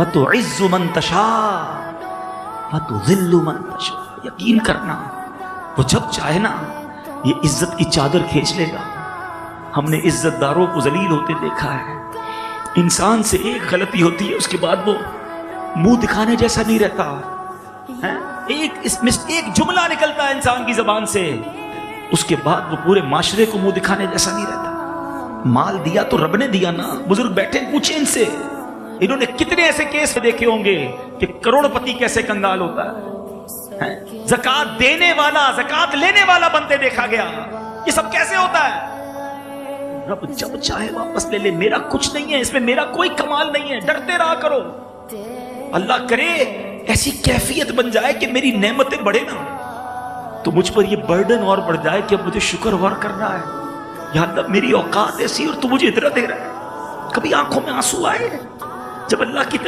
وَتُعِزُّ مَن تَشَاءُ وَتُذِلُّ مَن تَشَاءُ. یقین کرنا وہ جب چاہے نا یہ عزت کی چادر کھینچ لے گا. ہم نے عزت داروں کو ذلیل ہوتے دیکھا ہے. انسان سے ایک غلطی ہوتی ہے اس کے بعد وہ منہ دکھانے جیسا نہیں رہتا. ایک جملہ نکلتا ہے انسان کی زبان سے, اس کے بعد وہ پورے معاشرے کو منہ دکھانے جیسا نہیں رہتا. مال دیا تو رب نے دیا نا. بزرگ بیٹھے پوچھیں ان سے, انہوں نے کتنے ایسے کیس دیکھے ہوں گے کہ کروڑ پتی کیسے کنگال ہوتا ہے. زکات دینے والا زکات لینے والا بنتے دیکھا گیا. یہ سب کیسے ہوتا ہے؟ رب جب چاہے واپس لے لے. میرا کچھ نہیں ہے اس میں, میرا کوئی کمال نہیں ہے. ڈرتے رہا کرو. اللہ کرے ایسی کیفیت بن جائے کہ میری نعمتیں بڑھے نا, تو مجھ پر یہ برڈن اور بڑھ جائے کہ اب مجھے شکر اور کرنا ہے. یا اللہ میری اوقات ایسی اور تو مجھے ادھر دے رہا ہے. کبھی آنکھوں میں آنسو آئے جب اللہ کی